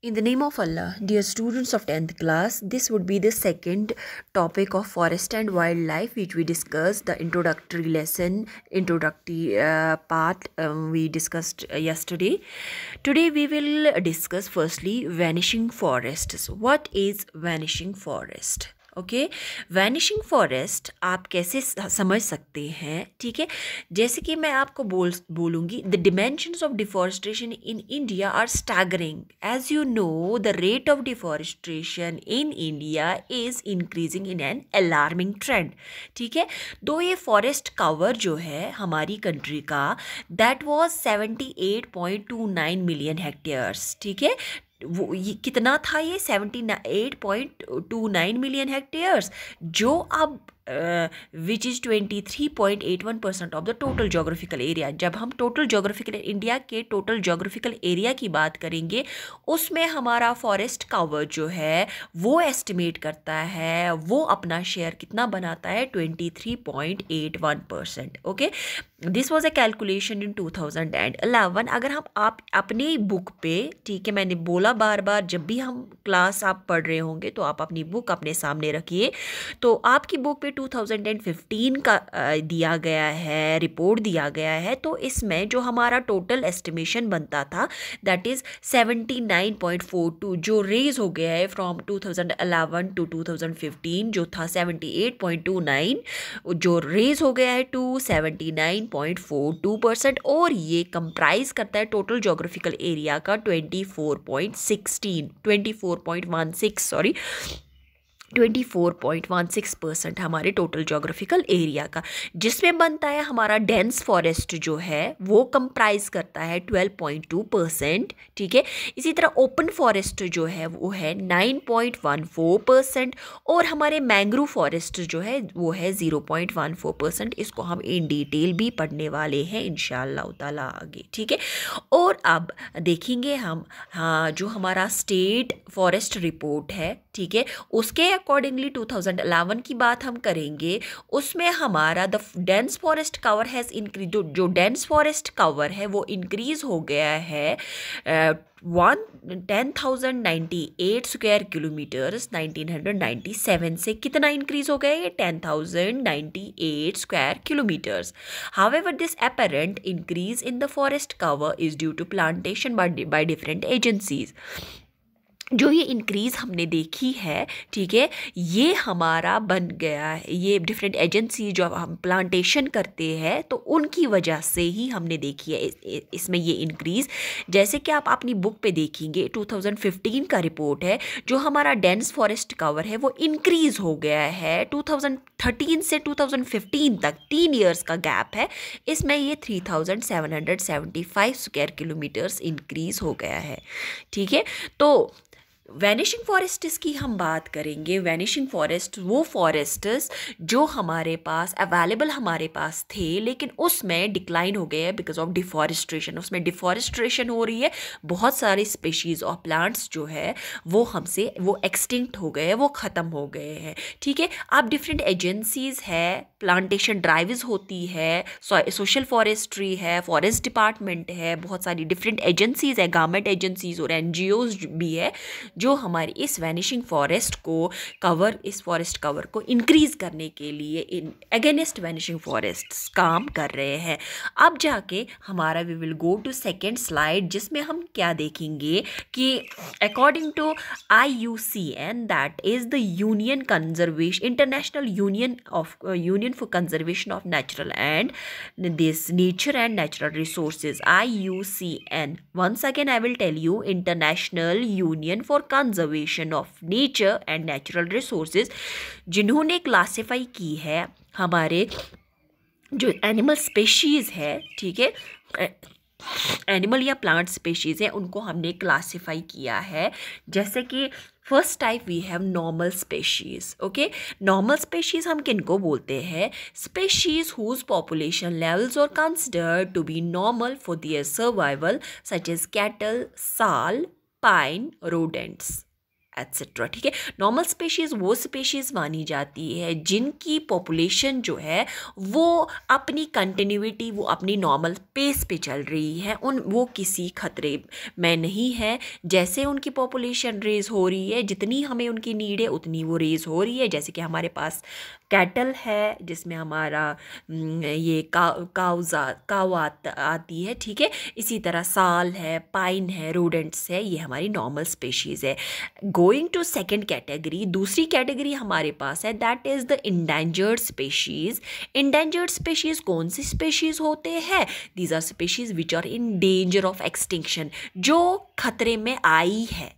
In the name of Allah, dear students of 10th class, this would be the second topic of forest and wildlife which we discussed, the introductory lesson, introductory part we discussed yesterday. Today we will discuss firstly vanishing forests. What is vanishing forest? Okay vanishing forest आप कैसे समझ सकते हैं, ठीक है। जैसे कि मैं आपको बोलूँगी the dimensions of deforestation in India are staggering. As you know the rate of deforestation in India is increasing in an alarming trend, ठीक है। दो ये फॉरेस्ट कवर जो है हमारी कंट्री का दैट वाज 78.29 मिलियन हेक्टेयर्स, ठीक है। वो ये कितना था, ये 78.29 मिलियन हेक्टेयर्स, जो अब which is 23.81% of the total geographical area. जब हम टोटल जोग्राफिकल इंडिया के टोटल जोग्राफिकल एरिया की बात करेंगे उसमें हमारा फॉरेस्ट कवर जो है वो एस्टिमेट करता है, वो अपना शेयर कितना बनाता है 23.81%। Okay, this was a calculation in 2011। अगर हम आप अपनी बुक पे, ठीक है, मैंने बोला बार बार जब भी हम क्लास आप पढ़ रहे होंगे तो आप अपनी बुक अपने सामने रखिए। तो आपकी बुक पे 2015 का दिया गया है, रिपोर्ट दिया गया है। तो इसमें जो हमारा टोटल एस्टिमेशन बनता था दैट इज़ 79.42, जो रेज हो गया है फ्रॉम 2011 टू 2015, जो था 78.29, जो रेज हो गया है टू 79.42%, और ये कंप्राइज करता है टोटल जोग्राफिकल एरिया का 24.16% हमारे टोटल जोग्राफिकल एरिया का, जिसमें बनता है हमारा डेंस फॉरेस्ट जो है वो कंप्राइज करता है 12.2%, ठीक है। इसी तरह ओपन फॉरेस्ट जो है वो है 9.14%, और हमारे मैंग्रोव फॉरेस्ट जो है वो है 0.14%। इसको हम इन डिटेल भी पढ़ने वाले हैं इंशाअल्लाह ताला आगे, ठीक है। और अब देखेंगे हम, हाँ, जो हमारा स्टेट फॉरेस्ट रिपोर्ट है, ठीक है, उसके अकॉर्डिंगली 2011 की बात हम करेंगे। उसमें हमारा the dense forest cover has increase, जो डेंस फॉरेस्ट कवर है वो इंक्रीज हो गया है 10,098 स्क्वायर किलोमीटर्स 1997 से। कितना इंक्रीज हो गया है? 10,098 square kilometres. However this apparent increase in the forest cover is due to plantation by different agencies. जो ये इंक्रीज़ हमने देखी है, ठीक है, ये हमारा बन गया है, ये डिफरेंट एजेंसी जो हम प्लांटेशन करते हैं तो उनकी वजह से ही हमने देखी है इसमें ये इंक्रीज़। जैसे कि आप अपनी बुक पे देखेंगे 2015 का रिपोर्ट है, जो हमारा डेंस फॉरेस्ट कवर है वो इंक्रीज़ हो गया है 2013 से 2015 तक, 3 ईयर्स का गैप है, इसमें ये 3,775 स्क्वायर किलोमीटर्स इंक्रीज़ हो गया है, ठीक है। तो वैनिशिंग फॉरेस्ट्स की हम बात करेंगे। वैनिशिंग फॉरेस्ट वो फॉरेस्ट्स जो हमारे पास अवेलेबल हमारे पास थे लेकिन उसमें डिक्लाइन हो गए हैं बिकॉज ऑफ डिफॉरेस्ट्रेशन। उसमें डिफॉरेस्ट्रेशन हो रही है, बहुत सारे स्पेशीज़ ऑफ प्लांट्स जो है वो हमसे वो एक्सटिंक्ट हो गए हैं, वो ख़त्म हो गए हैं, ठीक है। अब डिफरेंट एजेंसीज़ है, प्लांटेशन ड्राइव्स होती है, सोशल फॉरेस्ट्री है, फॉरेस्ट डिपार्टमेंट है, बहुत सारी डिफरेंट एजेंसीज़ है, गवर्नमेंट एजेंसीज़ और NGOs भी है जो हमारी इस वैनिशिंग फॉरेस्ट को कवर, इस फॉरेस्ट कवर को इंक्रीज करने के लिए इन अगेंस्ट वैनिशिंग फॉरेस्ट्स काम कर रहे हैं। अब जाके हमारा we will go to second slide, जिसमें हम क्या देखेंगे कि according to IUCN that is the union conservation, international union for conservation of natural and this nature and natural resources, IUCN। Once again I will tell you, international union for conservation of nature and natural resources, जिन्होंने classify की है हमारे जो animal species है, ठीक है, animal या plant species है, उनको हमने क्लासिफाई किया है। जैसे कि first type we have normal species. Okay, normal species हम किनको बोलते हैं? Species whose population levels are considered to be normal for their survival, such as cattle, sal, pine, rodents, etcetera. ठीक है, नॉर्मल स्पेशीज़ वो स्पेशीज़ मानी जाती है जिनकी पॉपुलेशन जो है वो अपनी कंटिन्यूटी, वो अपनी नॉर्मल पेस पे चल रही है, वो किसी खतरे में नहीं है। जैसे उनकी पॉपुलेशन रेज हो रही है, जितनी हमें उनकी नीड है उतनी वो रेज हो रही है। जैसे कि हमारे पास कैटल है जिसमें हमारा ये काव आती है। ठीक है, इसी तरह साल है, पाइन है, रोडेंट्स है, ये हमारी नॉर्मल स्पेशीज़ है। गोइंग टू सेकेंड कैटेगरी, दूसरी कैटेगरी हमारे पास है, that is the endangered species. Endangered species कौन सी स्पेशीज़ होते हैं? These are species which are in danger of extinction, जो खतरे में आई है।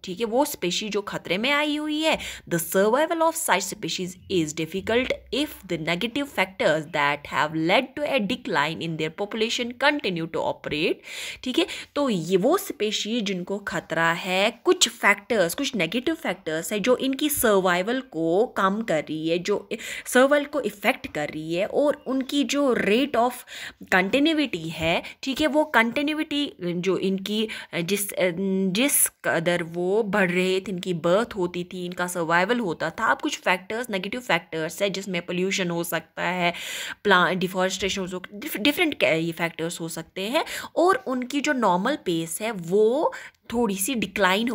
ठीक है, वो स्पेशी जो खतरे में आई हुई है। The survival of such species is difficult if the negative factors that have led to a decline in their population continue to operate. ठीक है, तो ये वो स्पेशी जिनको खतरा है, कुछ फैक्टर्स, कुछ नेगेटिव फैक्टर्स है जो इनकी सर्वाइवल को कम कर रही है, जो सर्वाइवल को इफेक्ट कर रही है, और उनकी जो रेट ऑफ कंटिन्यूटी है, ठीक है, वो कंटिन्यूटी जो इनकी जिस कदर वो बढ़ रहे थे, इनकी बर्थ होती थी, इनका सर्वाइवल होता था। अब कुछ फैक्टर्स, नेगेटिव फैक्टर्स है, जिसमें पोल्यूशन हो सकता है, प्लांट डिफॉरेस्टेशन हो सकता है, डिफरेंट ये फैक्टर्स हो सकते हैं, और उनकी जो नॉर्मल पेस है वो थोड़ी सी डिक्लाइन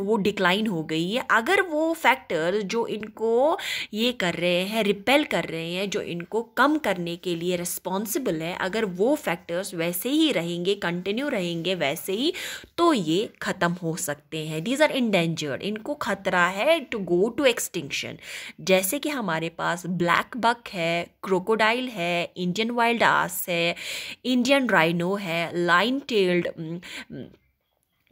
हो गई है। अगर वो फैक्टर जो इनको ये कर रहे हैं, रिपेल कर रहे हैं, जो इनको कम करने के लिए रिस्पॉन्सिबल है, अगर वो फैक्टर्स वैसे ही रहेंगे, कंटिन्यू रहेंगे वैसे ही, तो ये ख़त्म हो सकते हैं। दीज आर इंडेंजर्ड, इनको खतरा है टू गो टू एक्सटिंक्शन। जैसे कि हमारे पास ब्लैक बक है, क्रोकोडाइल है, इंडियन वाइल्ड आस है, इंडियन राइनो है, लाइन टेल्ड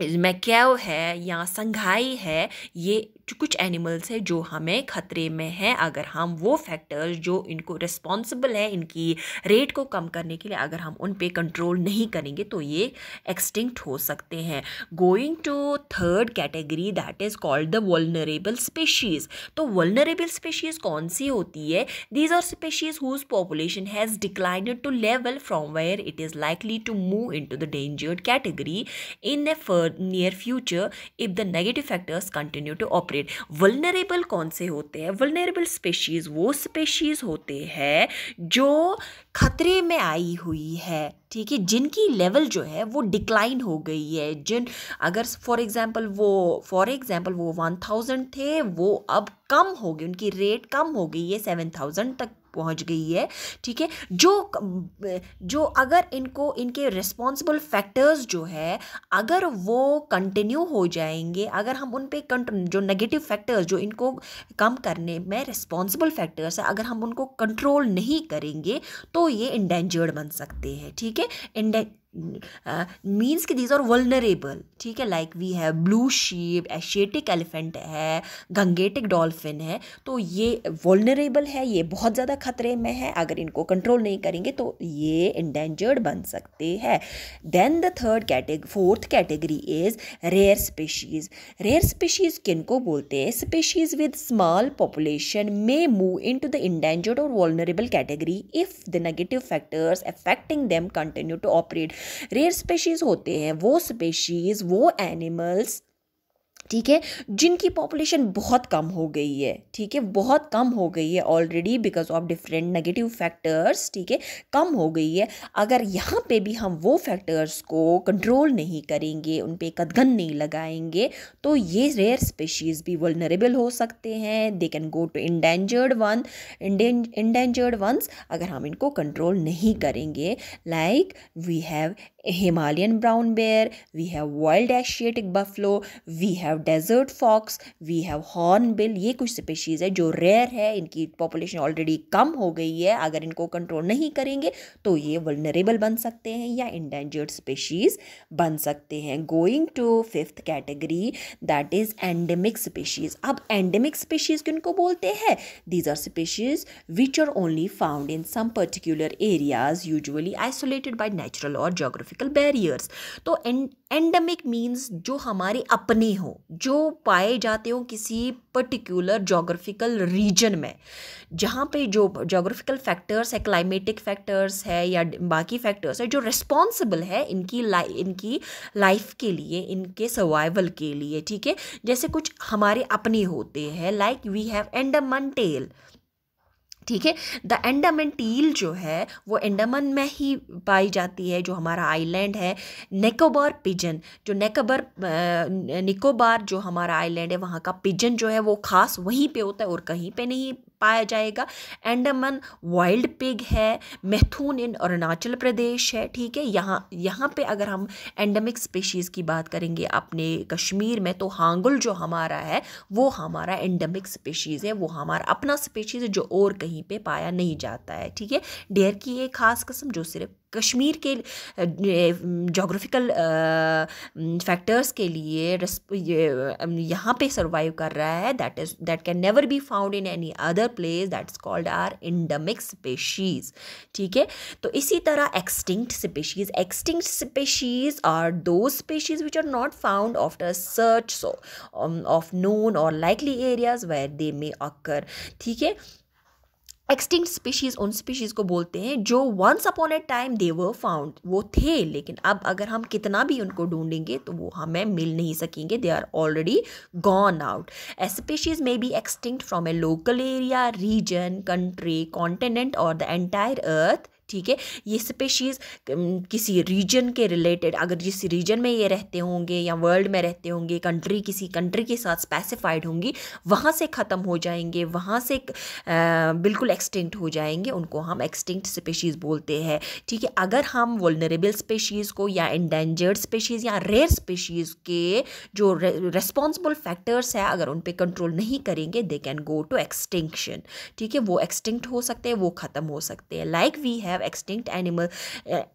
मैक्याओ है या संघाई है, ये कुछ एनिमल्स है जो हमें खतरे में है। अगर हम वो फैक्टर्स जो इनको रिस्पॉन्सिबल है इनकी रेट को कम करने के लिए, अगर हम उन पे कंट्रोल नहीं करेंगे तो ये एक्सटिंक्ट हो सकते हैं। Going to third category, that is called the vulnerable species. तो वल्नरेबल स्पेशीज़ कौन सी होती है? These are species whose population has declined to level from where it is likely to move in to the endangered category in a near future if the negative factors continue to operate. Vulnerable कौन से होते हैं? Vulnerable species वो species होते हैं जो खतरे में आई हुई है, ठीक है, जिनकी लेवल जो है वो डिक्लाइन हो गई है। जिन अगर फॉर एग्जांपल वो 1000 थे, वो अब कम हो गए, उनकी रेट कम हो गई है, 7000 तक पहुंच गई है। ठीक है, जो अगर इनके रिस्पॉन्सिबल फैक्टर्स जो है अगर वो कंटिन्यू हो जाएंगे, अगर हम उन पे जो नेगेटिव फैक्टर्स जो इनको कम करने में रिस्पॉन्सिबल फैक्टर्स है, अगर हम उनको कंट्रोल नहीं करेंगे तो ये इंडेंजर्ड बन सकते हैं। ठीक है, मीन्स कि दीज आर वल्नरेबल। ठीक है, like we have blue sheep, Asiatic elephant है, गंगेटिक डॉल्फिन है, तो ये वल्नरेबल है, ये बहुत ज़्यादा खतरे में है। अगर इनको कंट्रोल नहीं करेंगे तो ये इंडेंजर्ड बन सकते हैं। Then the fourth category is rare species. Rare species किनको बोलते हैं? Species with small population may move in to the endangered और vulnerable category if the negative factors affecting them continue to operate. Rare species होते हैं वो species, वो animals, ठीक है, जिनकी पॉपुलेशन बहुत कम हो गई है। ठीक है, बहुत कम हो गई है already because of different negative factors. ठीक है, कम हो गई है। अगर यहाँ पे भी हम वो फैक्टर्स को कंट्रोल नहीं करेंगे, उन पे कदगन नहीं लगाएंगे, तो ये रेयर स्पेशीज़ भी वल्नरेबल हो सकते हैं। They can go to endangered once अगर हम इनको कंट्रोल नहीं करेंगे। Like we have Himalayan brown bear, we have wild Asiatic buffalo, we have desert fox, we have hornbill. ये कुछ स्पीशीज़ है जो रेयर है, इनकी पॉपुलेशन ऑलरेडी कम हो गई है। अगर इनको कंट्रोल नहीं करेंगे तो ये वल्नरेबल बन सकते हैं या इंडेंजर्ड स्पीशीज़ बन सकते हैं। Going to fifth category, that is endemic species. अब एंडेमिक स्पीशीज़ किनको बोलते हैं? These are species which are only found in some particular areas, usually isolated by natural और ज्योग्राफिकल जोग्राफिकल बैरियर्स। तो एंडेमिक मीन्स जो हमारे अपने हो, जो पाए जाते हो किसी पर्टिकुलर जोग्राफिकल रीजन में, जहाँ पे जो जोग्राफिकल फैक्टर्स है, क्लाइमेटिक फैक्टर्स है या बाकी फैक्टर्स है जो रिस्पॉन्सिबल है इनकी लाइफ के लिए, इनके सर्वाइवल के लिए, ठीक है। जैसे कुछ हमारे अपने होते हैं, like we have Andaman teal, ठीक है। द अंडमान टील जो है वो अंडमान में ही पाई जाती है, जो हमारा आइलैंड है। निकोबार पिजन, जो निकोबार जो हमारा आइलैंड है वहाँ का पिजन जो है वो खास वहीं पे होता है और कहीं पे नहीं पाया जाएगा। अंडमान वाइल्ड पिग है। मैथून इन अरुणाचल प्रदेश है, ठीक है। यहाँ पे अगर हम एंडेमिक स्पीशीज़ की बात करेंगे अपने कश्मीर में, तो हांगुल जो हमारा है वो हमारा एंडेमिक स्पीशीज़ है, वो हमारा अपना स्पीशीज़ है जो और कहीं पे पाया नहीं जाता है, ठीक है। डेयर की एक खास किस्म जो सिर्फ कश्मीर के जोग्राफिकल फैक्टर्स के लिए यहाँ पे सर्वाइव कर रहा है, that can never be found in any other place, that is called are endemic species, ठीक है। तो इसी तरह एक्सटिंक्ट स्पीशीज आर दो species which are not found after search of known और likely areas where they may occur, ठीक है। Extinct species उन स्पीशीज़ को बोलते हैं जो once upon a time they were found, वो थे लेकिन अब अगर हम कितना भी उनको ढूंढेंगे तो वो हमें मिल नहीं सकेंगे, they are already gone out. A species may be extinct from a local area, region, country, continent और द एंटायर अर्थ, ठीक है। ये स्पीशीज़ किसी रीजन के रिलेटेड, अगर जिस रीजन में ये रहते होंगे या वर्ल्ड में रहते होंगे, किसी कंट्री के साथ स्पेसिफाइड होंगी, वहाँ से ख़त्म हो जाएंगे, वहाँ से बिल्कुल एक्सटिंक्ट हो जाएंगे, उनको हम एक्सटिंक्ट स्पीशीज़ बोलते हैं, ठीक है। अगर हम वल्नरेबल स्पीशीज़ को या इंडेंजर्ड स्पीशीज़ या रेयर स्पीशीज़ के जो रेस्पॉन्सिबल फैक्टर्स है अगर उन पर कंट्रोल नहीं करेंगे, they can go to extinction, ठीक है। वो एक्सटिंक्ट हो सकते हैं, वो ख़त्म हो सकते हैं। Like we have extinct animal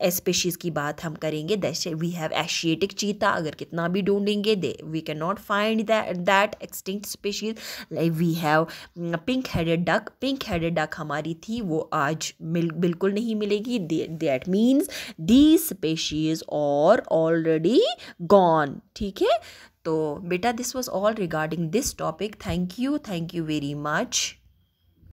species की बात हम करेंगे, वी हैव एशियाटिक चीता, अगर कितना भी ढूंढेंगे we can not find that extinct species. Like we have pink headed duck हमारी थी, वो आज बिल्कुल नहीं मिलेगी, that means these species are already gone, ठीक है। तो बेटा this was all regarding this topic. Thank you very much.